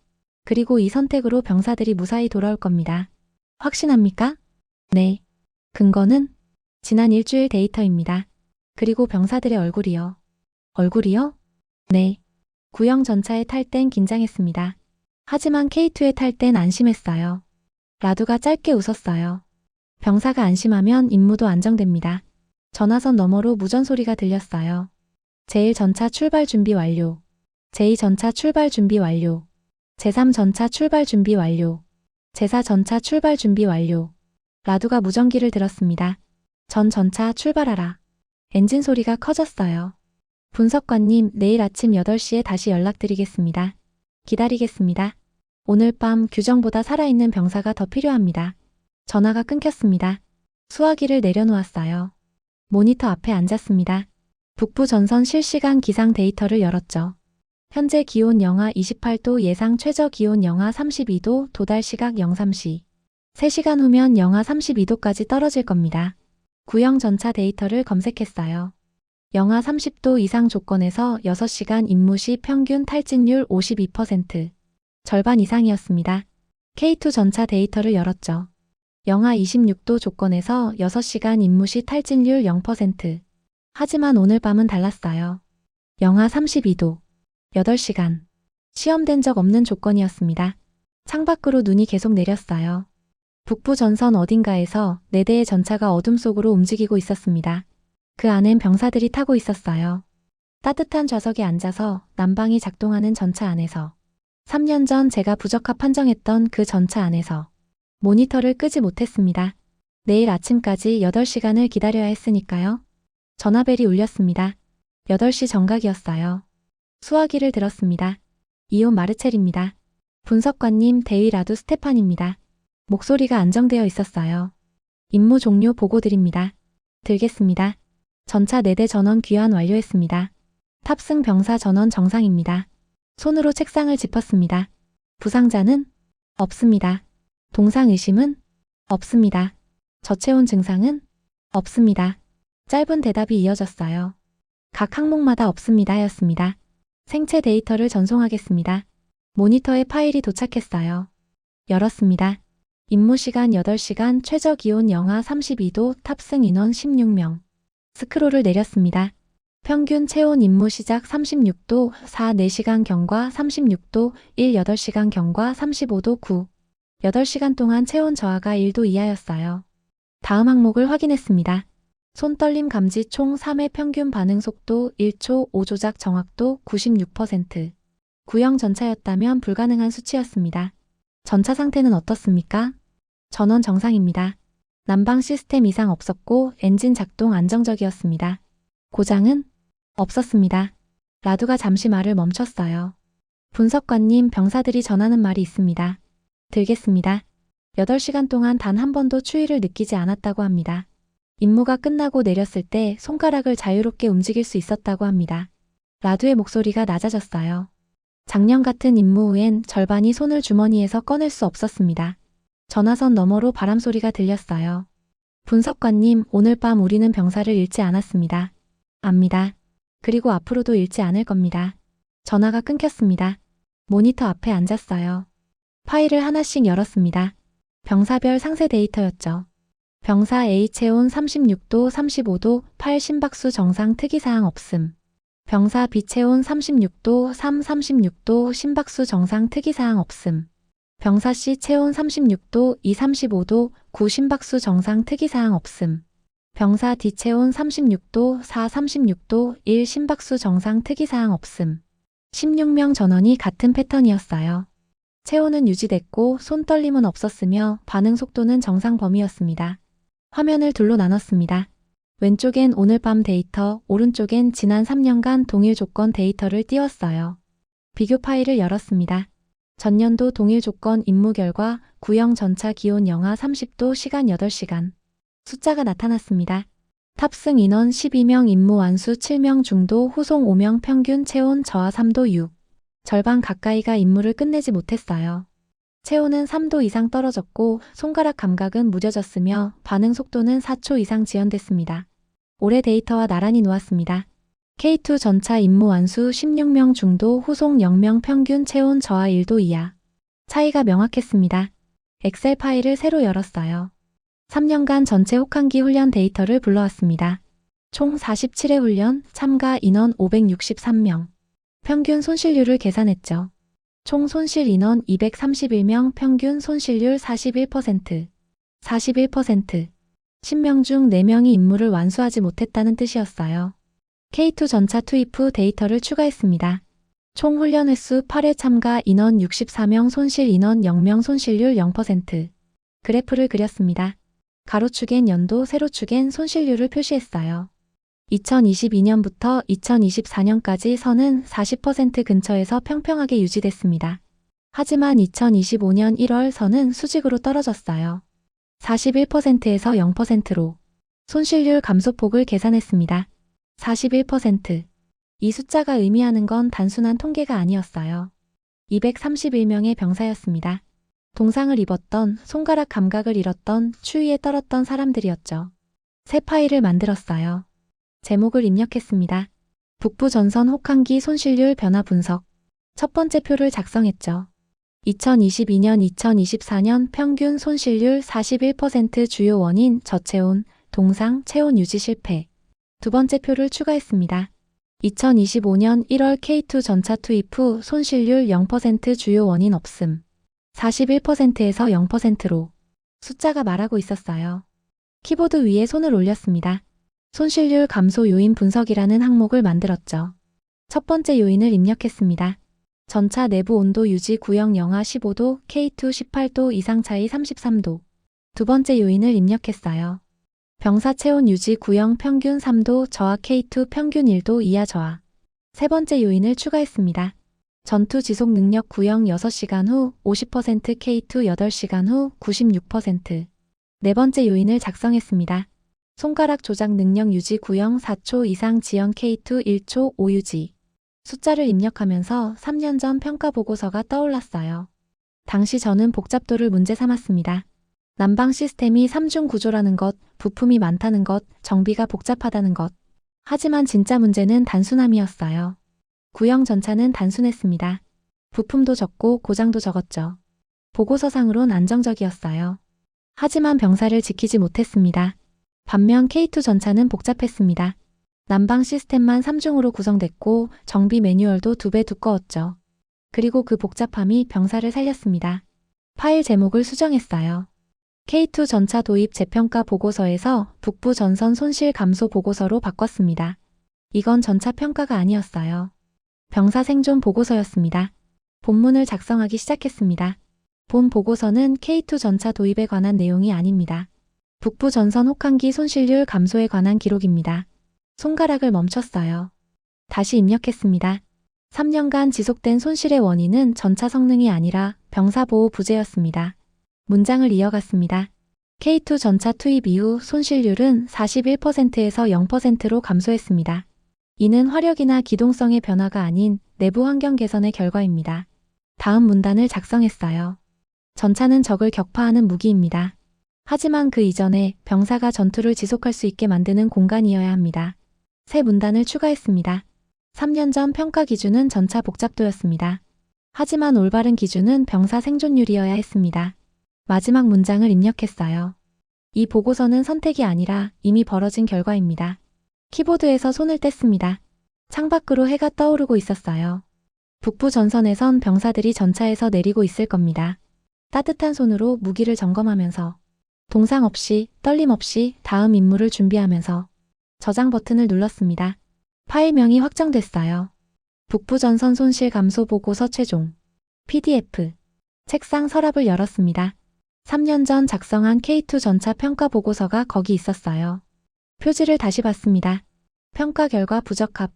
[SPEAKER 1] 그리고 이 선택으로 병사들이 무사히 돌아올 겁니다. 확신합니까? 네. 근거는 지난 일주일 데이터입니다. 그리고 병사들의 얼굴이요. 얼굴이요? 네. 구형 전차에 탈 땐 긴장했습니다. 하지만 K2에 탈 땐 안심했어요. 라두가 짧게 웃었어요. 병사가 안심하면 임무도 안정됩니다. 전화선 너머로 무전 소리가 들렸어요. 제1전차 출발 준비 완료. 제2전차 출발 준비 완료. 제3전차 출발 준비 완료. 제4전차 출발 준비 완료. 라두가 무전기를 들었습니다. 전 전차 출발하라. 엔진 소리가 커졌어요. 분석관님, 내일 아침 8시에 다시 연락드리겠습니다. 기다리겠습니다. 오늘 밤 규정보다 살아있는 병사가 더 필요합니다. 전화가 끊겼습니다. 수화기를 내려놓았어요. 모니터 앞에 앉았습니다. 북부 전선 실시간 기상 데이터를 열었죠. 현재 기온 영하 28도, 예상 최저 기온 영하 32도, 도달 시각 03시. 3시간 후면 영하 32도까지 떨어질 겁니다. 구형 전차 데이터를 검색했어요. 영하 30도 이상 조건에서 6시간 임무 시 평균 탈진율 52%. 절반 이상이었습니다. K2 전차 데이터를 열었죠. 영하 26도 조건에서 6시간 임무 시 탈진율 0%. 하지만 오늘 밤은 달랐어요. 영하 32도. 8시간. 시험된 적 없는 조건이었습니다. 창밖으로 눈이 계속 내렸어요. 북부 전선 어딘가에서 4대의 전차가 어둠 속으로 움직이고 있었습니다. 그 안엔 병사들이 타고 있었어요. 따뜻한 좌석에 앉아서 난방이 작동하는 전차 안에서. 3년 전 제가 부적합 판정했던 그 전차 안에서. 모니터를 끄지 못했습니다. 내일 아침까지 8시간을 기다려야 했으니까요. 전화벨이 울렸습니다. 8시 정각이었어요. 수화기를 들었습니다. 이온 마르첼입니다. 분석관님, 대위 라두 스테판입니다. 목소리가 안정되어 있었어요. 임무 종료 보고 드립니다. 들겠습니다. 전차 4대 전원 귀환 완료했습니다. 탑승 병사 전원 정상입니다. 손으로 책상을 짚었습니다. 부상자는? 없습니다. 동상 의심은? 없습니다. 저체온 증상은? 없습니다. 짧은 대답이 이어졌어요. 각 항목마다 없습니다 였습니다. 생체 데이터를 전송하겠습니다. 모니터에 파일이 도착했어요. 열었습니다. 임무 시간 8시간, 최저 기온 영하 32도, 탑승 인원 16명. 스크롤을 내렸습니다. 평균 체온 임무 시작 36도, 4, 4시간 경과 36도, 1, 8시간 경과 35도 9. 8시간 동안 체온 저하가 1도 이하였어요. 다음 항목을 확인했습니다. 손떨림 감지 총 3회 평균 반응 속도 1초 5 조작 정확도 96%. 구형 전차였다면 불가능한 수치였습니다. 전차 상태는 어떻습니까? 전원 정상입니다. 난방 시스템 이상 없었고 엔진 작동 안정적이었습니다. 고장은 없었습니다. 라두가 잠시 말을 멈췄어요. 분석관님, 병사들이 전하는 말이 있습니다. 들겠습니다. 8시간 동안 단 한 번도 추위를 느끼지 않았다고 합니다. 임무가 끝나고 내렸을 때 손가락을 자유롭게 움직일 수 있었다고 합니다. 라두의 목소리가 낮아졌어요. 작년 같은 임무 후엔 절반이 손을 주머니에서 꺼낼 수 없었습니다. 전화선 너머로 바람소리가 들렸어요. 분석관님, 오늘 밤 우리는 병사를 잃지 않았습니다. 압니다. 그리고 앞으로도 잃지 않을 겁니다. 전화가 끊겼습니다. 모니터 앞에 앉았어요. 파일을 하나씩 열었습니다. 병사별 상세 데이터였죠. 병사 A 체온 36도 35도 8 심박수 정상 특이사항 없음. 병사 B 체온 36도 3 36도 심박수 정상 특이사항 없음. 병사 C 체온 36도 2 35도 9 심박수 정상 특이사항 없음. 병사 D 체온 36도 4 36도 1 심박수 정상 특이사항 없음. 16명 전원이 같은 패턴이었어요. 체온은 유지됐고 손떨림은 없었으며 반응 속도는 정상 범위였습니다. 화면을 둘로 나눴습니다. 왼쪽엔 오늘 밤 데이터, 오른쪽엔 지난 3년간 동일 조건 데이터를 띄웠어요. 비교 파일을 열었습니다. 전년도 동일 조건 임무 결과 구형 전차 기온 영하 30도 시간 8시간. 숫자가 나타났습니다. 탑승 인원 12명, 임무 완수 7명, 중도 후송 5명, 평균 체온 저하 3도 6. 절반 가까이가 임무를 끝내지 못했어요. 체온은 3도 이상 떨어졌고 손가락 감각은 무뎌졌으며 반응 속도는 4초 이상 지연됐습니다. 올해 데이터와 나란히 놓았습니다. K2 전차 임무 완수 16명, 중도 후송 0명, 평균 체온 저하 1도 이하. 차이가 명확했습니다. 엑셀 파일을 새로 열었어요. 3년간 전체 혹한기 훈련 데이터를 불러왔습니다. 총 47회 훈련, 참가 인원 563명. 평균 손실률을 계산했죠. 총 손실 인원 231명, 평균 손실률 41%. 41%. 10명 중 4명이 임무를 완수하지 못했다는 뜻이었어요. K2 전차 투입 후 데이터를 추가했습니다. 총 훈련 횟수 8회, 참가 인원 64명, 손실 인원 0명, 손실률 0%. 그래프를 그렸습니다. 가로축엔 연도, 세로축엔 손실률을 표시했어요. 2022년부터 2024년까지 선은 40% 근처에서 평평하게 유지됐습니다. 하지만 2025년 1월 선은 수직으로 떨어졌어요. 41%에서 0%로. 손실률 감소폭을 계산했습니다. 41%. 이 숫자가 의미하는 건 단순한 통계가 아니었어요. 231명의 병사였습니다. 동상을 입었던, 손가락 감각을 잃었던, 추위에 떨었던 사람들이었죠. 새 파일을 만들었어요. 제목을 입력했습니다. 북부 전선 혹한기 손실률 변화 분석. 첫 번째 표를 작성했죠. 2022년 2024년 평균 손실률 41%, 주요 원인 저체온, 동상, 체온 유지 실패. 두 번째 표를 추가했습니다. 2025년 1월 K2 전차 투입 후 손실률 0%, 주요 원인 없음. 41%에서 0%로. 숫자가 말하고 있었어요. 키보드 위에 손을 올렸습니다. 손실률 감소 요인 분석이라는 항목을 만들었죠. 첫 번째 요인을 입력했습니다. 전차 내부 온도 유지 구형 영하 15도, K2 18도 이상 차이 33도. 두 번째 요인을 입력했어요. 병사 체온 유지 구형 평균 3도, 저하 K2 평균 1도 이하 저하. 세 번째 요인을 추가했습니다. 전투 지속 능력 구형 6시간 후 50%, K2 8시간 후 96%. 네 번째 요인을 작성했습니다. 손가락 조작 능력 유지 구형 4초 이상 지연 K2 1초 5 유지. 숫자를 입력하면서 3년 전 평가 보고서가 떠올랐어요. 당시 저는 복잡도를 문제 삼았습니다. 난방 시스템이 3중 구조라는 것, 부품이 많다는 것, 정비가 복잡하다는 것. 하지만 진짜 문제는 단순함이었어요. 구형 전차는 단순했습니다. 부품도 적고 고장도 적었죠. 보고서상으론 안정적이었어요. 하지만 병사를 지키지 못했습니다. 반면 K2 전차는 복잡했습니다. 난방 시스템만 3중으로 구성됐고 정비 매뉴얼도 2배 두꺼웠죠. 그리고 그 복잡함이 병사를 살렸습니다. 파일 제목을 수정했어요. K2 전차 도입 재평가 보고서에서 북부 전선 손실 감소 보고서로 바꿨습니다. 이건 전차 평가가 아니었어요. 병사 생존 보고서였습니다. 본문을 작성하기 시작했습니다. 본 보고서는 K2 전차 도입에 관한 내용이 아닙니다. 북부 전선 혹한기 손실률 감소에 관한 기록입니다. 손가락을 멈췄어요. 다시 입력했습니다. 3년간 지속된 손실의 원인은 전차 성능이 아니라 병사보호 부재였습니다. 문장을 이어갔습니다. K2 전차 투입 이후 손실률은 41%에서 0%로 감소했습니다. 이는 화력이나 기동성의 변화가 아닌 내부 환경 개선의 결과입니다. 다음 문단을 작성했어요. 전차는 적을 격파하는 무기입니다. 하지만 그 이전에 병사가 전투를 지속할 수 있게 만드는 공간이어야 합니다. 새 문단을 추가했습니다. 3년 전 평가 기준은 전차 복잡도였습니다. 하지만 올바른 기준은 병사 생존율이어야 했습니다. 마지막 문장을 입력했어요. 이 보고서는 선택이 아니라 이미 벌어진 결과입니다. 키보드에서 손을 뗐습니다. 창밖으로 해가 떠오르고 있었어요. 북부 전선에선 병사들이 전차에서 내리고 있을 겁니다. 따뜻한 손으로 무기를 점검하면서 동상 없이 떨림 없이 다음 임무를 준비하면서 저장 버튼을 눌렀습니다. 파일명이 확정됐어요. 북부 전선 손실 감소 보고서 최종 PDF 책상 서랍을 열었습니다. 3년 전 작성한 K2 전차 평가 보고서가 거기 있었어요. 표지를 다시 봤습니다. 평가 결과 부적합.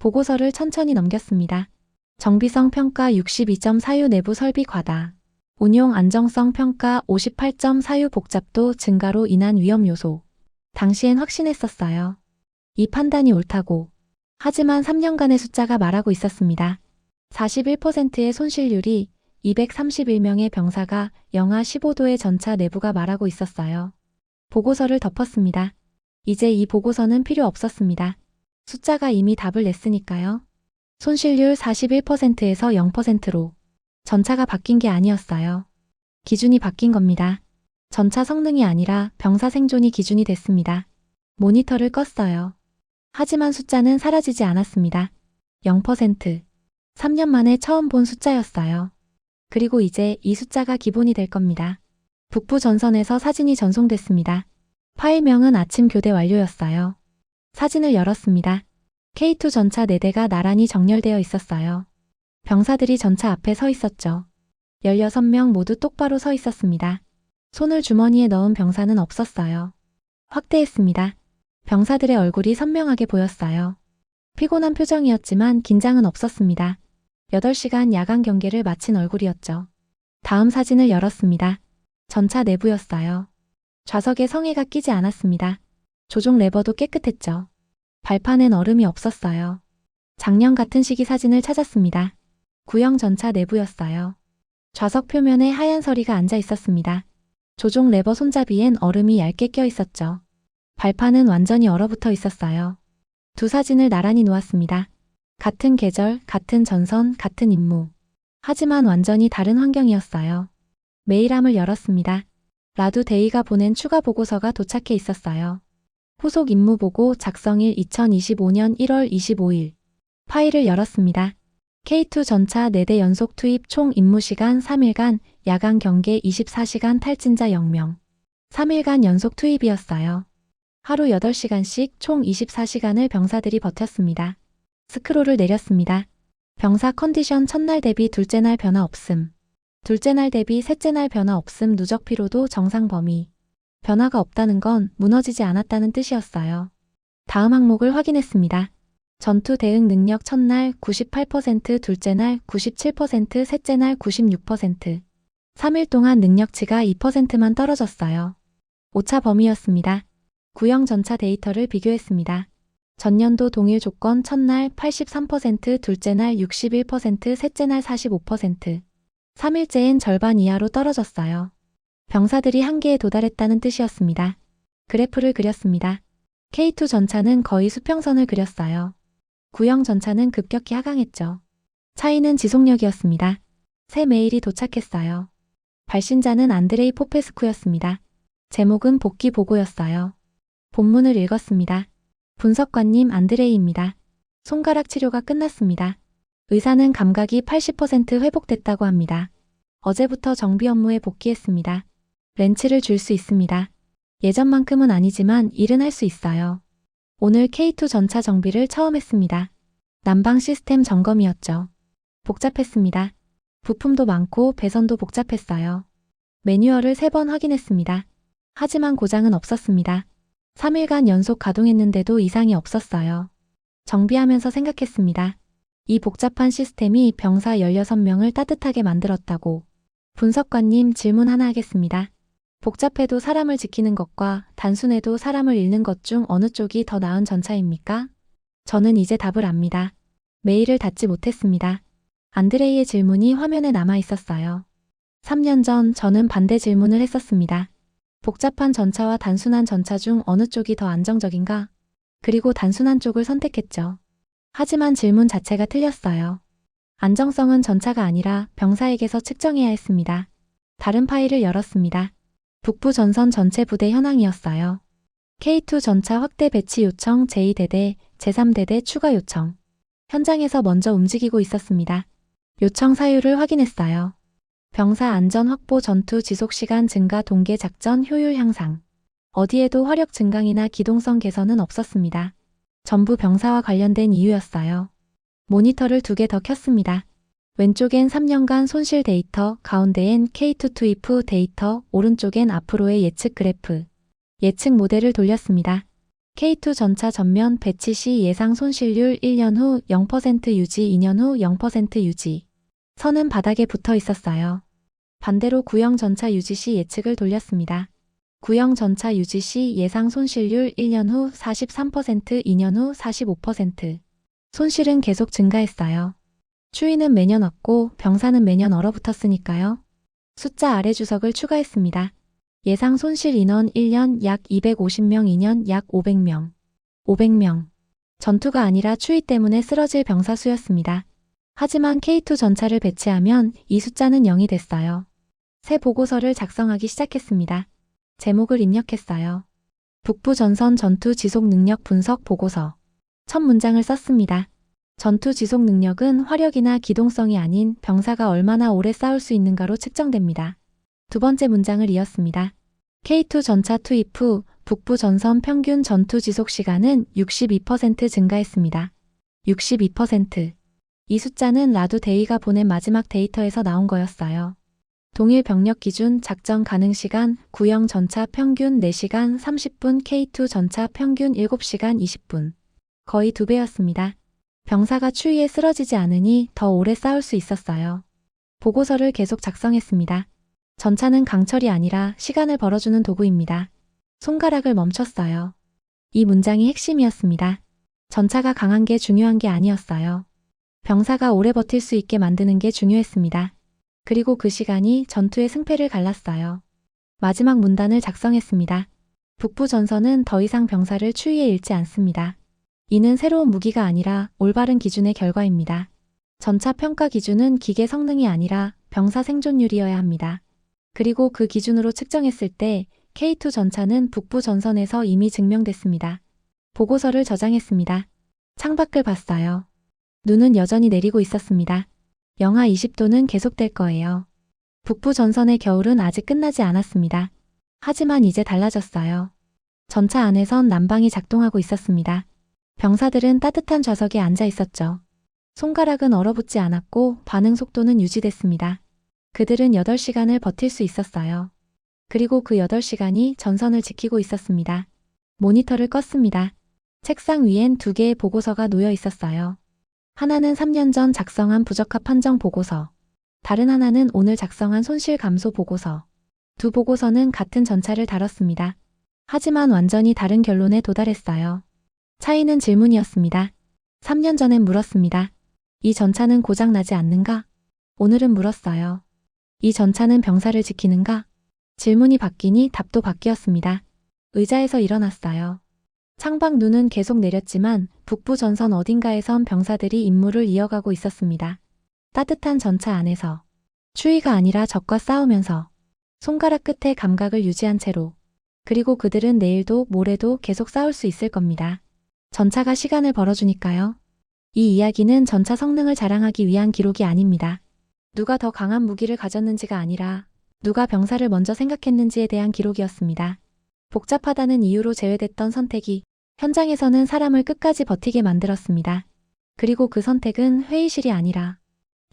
[SPEAKER 1] 보고서를 천천히 넘겼습니다. 정비성 평가 62점 사유 내부 설비 과다. 운용 안정성 평가 58점 사유 복잡도 증가로 인한 위험 요소. 당시엔 확신했었어요. 이 판단이 옳다고. 하지만 3년간의 숫자가 말하고 있었습니다. 41%의 손실률이 231명의 병사가 영하 15도의 전차 내부가 말하고 있었어요. 보고서를 덮었습니다. 이제 이 보고서는 필요 없었습니다. 숫자가 이미 답을 냈으니까요. 손실률 41%에서 0%로. 전차가 바뀐 게 아니었어요. 기준이 바뀐 겁니다. 전차 성능이 아니라 병사 생존이 기준이 됐습니다. 모니터를 껐어요. 하지만 숫자는 사라지지 않았습니다. 0%. 3년 만에 처음 본 숫자였어요. 그리고 이제 이 숫자가 기본이 될 겁니다. 북부 전선에서 사진이 전송됐습니다. 파일명은 아침 교대 완료였어요. 사진을 열었습니다. K2 전차 4대가 나란히 정렬되어 있었어요. 병사들이 전차 앞에 서 있었죠. 16명 모두 똑바로 서 있었습니다. 손을 주머니에 넣은 병사는 없었어요. 확대했습니다. 병사들의 얼굴이 선명하게 보였어요. 피곤한 표정이었지만 긴장은 없었습니다. 8시간 야간 경계를 마친 얼굴이었죠. 다음 사진을 열었습니다. 전차 내부였어요. 좌석에 성에가 끼지 않았습니다. 조종 레버도 깨끗했죠. 발판엔 얼음이 없었어요. 작년 같은 시기 사진을 찾았습니다. 구형 전차 내부였어요. 좌석 표면에 하얀 서리가 앉아 있었습니다. 조종 레버 손잡이엔 얼음이 얇게 껴 있었죠. 발판은 완전히 얼어붙어 있었어요. 두 사진을 나란히 놓았습니다. 같은 계절, 같은 전선, 같은 임무. 하지만 완전히 다른 환경이었어요. 메일함을 열었습니다. 라두 데이가 보낸 추가 보고서가 도착해 있었어요. 후속 임무 보고 작성일 2025년 1월 25일. 파일을 열었습니다. K2 전차 4대 연속 투입 총 임무 시간 3일간, 야간 경계 24시간 탈진자 0명. 3일간 연속 투입이었어요. 하루 8시간씩 총 24시간을 병사들이 버텼습니다. 스크롤을 내렸습니다. 병사 컨디션 첫날 대비 둘째 날 변화 없음. 둘째 날 대비 셋째 날 변화 없음. 누적 피로도 정상 범위. 변화가 없다는 건 무너지지 않았다는 뜻이었어요. 다음 항목을 확인했습니다. 전투 대응 능력 첫날 98%, 둘째 날 97%, 셋째 날 96%. 3일 동안 능력치가 2%만 떨어졌어요. 오차 범위였습니다. 구형 전차 데이터를 비교했습니다. 전년도 동일 조건 첫날 83%, 둘째 날 61%, 셋째 날 45%. 3일째엔 절반 이하로 떨어졌어요. 병사들이 한계에 도달했다는 뜻이었습니다. 그래프를 그렸습니다. K2 전차는 거의 수평선을 그렸어요. 구형 전차는 급격히 하강했죠. 차이는 지속력이었습니다. 새 메일이 도착했어요. 발신자는 안드레이 포페스쿠였습니다. 제목은 복귀 보고였어요. 본문을 읽었습니다. 분석관님 안드레이입니다. 손가락 치료가 끝났습니다. 의사는 감각이 80% 회복됐다고 합니다. 어제부터 정비 업무에 복귀했습니다. 렌치를 줄 수 있습니다. 예전만큼은 아니지만 일은 할 수 있어요. 오늘 K2 전차 정비를 처음 했습니다. 난방 시스템 점검이었죠. 복잡했습니다. 부품도 많고 배선도 복잡했어요. 매뉴얼을 3번 확인했습니다. 하지만 고장은 없었습니다. 3일간 연속 가동했는데도 이상이 없었어요. 정비하면서 생각했습니다. 이 복잡한 시스템이 병사 16명을 따뜻하게 만들었다고. 분석관님, 질문 하나 하겠습니다. 복잡해도 사람을 지키는 것과 단순해도 사람을 잃는 것 중 어느 쪽이 더 나은 전차입니까? 저는 이제 답을 압니다. 메일을 닫지 못했습니다. 안드레이의 질문이 화면에 남아 있었어요. 3년 전 저는 반대 질문을 했었습니다. 복잡한 전차와 단순한 전차 중 어느 쪽이 더 안정적인가? 그리고 단순한 쪽을 선택했죠. 하지만 질문 자체가 틀렸어요. 안정성은 전차가 아니라 병사에게서 측정해야 했습니다. 다른 파일을 열었습니다. 북부 전선 전체 부대 현황이었어요. K2 전차 확대 배치 요청 제2대대, 제3대대 추가 요청. 현장에서 먼저 움직이고 있었습니다. 요청 사유를 확인했어요. 병사 안전 확보, 전투 지속 시간 증가, 동계 작전 효율 향상. 어디에도 화력 증강이나 기동성 개선은 없었습니다. 전부 병사와 관련된 이유였어요. 모니터를 2개 더 켰습니다. 왼쪽엔 3년간 손실 데이터, 가운데엔 K2 투입 후 데이터, 오른쪽엔 앞으로의 예측 그래프. 예측 모델을 돌렸습니다. K2 전차 전면 배치 시 예상 손실률 1년 후 0% 유지, 2년 후 0% 유지. 선은 바닥에 붙어 있었어요. 반대로 구형 전차 유지 시 예측을 돌렸습니다. 구형 전차 유지 시 예상 손실률 1년 후 43%, 2년 후 45%. 손실은 계속 증가했어요. 추위는 매년 왔고 병사는 매년 얼어붙었으니까요. 숫자 아래 주석을 추가했습니다. 예상 손실 인원 1년 약 250명, 2년 약 500명. 500명. 전투가 아니라 추위 때문에 쓰러질 병사 수였습니다. 하지만 K2 전차를 배치하면 이 숫자는 0이 됐어요. 새 보고서를 작성하기 시작했습니다. 제목을 입력했어요. 북부 전선 전투 지속 능력 분석 보고서. 첫 문장을 썼습니다. 전투 지속 능력은 화력이나 기동성이 아닌 병사가 얼마나 오래 싸울 수 있는가로 측정됩니다. 두 번째 문장을 이었습니다. K2 전차 투입 후 북부 전선 평균 전투 지속 시간은 62% 증가했습니다. 62%. 이 숫자는 라두 대위가 보낸 마지막 데이터에서 나온 거였어요. 동일 병력 기준 작전 가능 시간 구형 전차 평균 4시간 30분, K2 전차 평균 7시간 20분. 거의 2배였습니다. 병사가 추위에 쓰러지지 않으니 더 오래 싸울 수 있었어요. 보고서를 계속 작성했습니다. 전차는 강철이 아니라 시간을 벌어주는 도구입니다. 손가락을 멈췄어요. 이 문장이 핵심이었습니다. 전차가 강한 게 중요한 게 아니었어요. 병사가 오래 버틸 수 있게 만드는 게 중요했습니다. 그리고 그 시간이 전투의 승패를 갈랐어요. 마지막 문단을 작성했습니다. 북부 전선은 더 이상 병사를 추위에 잃지 않습니다. 이는 새로운 무기가 아니라 올바른 기준의 결과입니다. 전차 평가 기준은 기계 성능이 아니라 병사 생존율이어야 합니다. 그리고 그 기준으로 측정했을 때 K2 전차는 북부 전선에서 이미 증명됐습니다. 보고서를 저장했습니다. 창밖을 봤어요. 눈은 여전히 내리고 있었습니다. 영하 20도는 계속될 거예요. 북부 전선의 겨울은 아직 끝나지 않았습니다. 하지만 이제 달라졌어요. 전차 안에선 난방이 작동하고 있었습니다. 병사들은 따뜻한 좌석에 앉아 있었죠. 손가락은 얼어붙지 않았고 반응 속도는 유지됐습니다. 그들은 8시간을 버틸 수 있었어요. 그리고 그 8시간이 전선을 지키고 있었습니다. 모니터를 껐습니다. 책상 위엔 2개의 보고서가 놓여 있었어요. 하나는 3년 전 작성한 부적합 판정 보고서. 다른 하나는 오늘 작성한 손실 감소 보고서. 두 보고서는 같은 전차를 다뤘습니다. 하지만 완전히 다른 결론에 도달했어요. 차이는 질문이었습니다. 3년 전엔 물었습니다. 이 전차는 고장나지 않는가? 오늘은 물었어요. 이 전차는 병사를 지키는가? 질문이 바뀌니 답도 바뀌었습니다. 의자에서 일어났어요. 창밖 눈은 계속 내렸지만 북부 전선 어딘가에선 병사들이 임무를 이어가고 있었습니다. 따뜻한 전차 안에서. 추위가 아니라 적과 싸우면서. 손가락 끝에 감각을 유지한 채로. 그리고 그들은 내일도 모레도 계속 싸울 수 있을 겁니다. 전차가 시간을 벌어주니까요. 이 이야기는 전차 성능을 자랑하기 위한 기록이 아닙니다. 누가 더 강한 무기를 가졌는지가 아니라 누가 병사를 먼저 생각했는지에 대한 기록이었습니다. 복잡하다는 이유로 제외됐던 선택이 현장에서는 사람을 끝까지 버티게 만들었습니다. 그리고 그 선택은 회의실이 아니라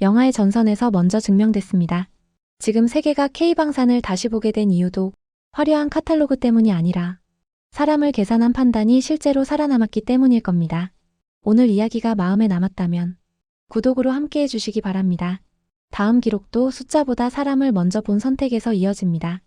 [SPEAKER 1] 영화의 전선에서 먼저 증명됐습니다. 지금 세계가 K방산을 다시 보게 된 이유도 화려한 카탈로그 때문이 아니라 사람을 계산한 판단이 실제로 살아남았기 때문일 겁니다. 오늘 이야기가 마음에 남았다면 구독으로 함께 해주시기 바랍니다. 다음 기록도 숫자보다 사람을 먼저 본 선택에서 이어집니다.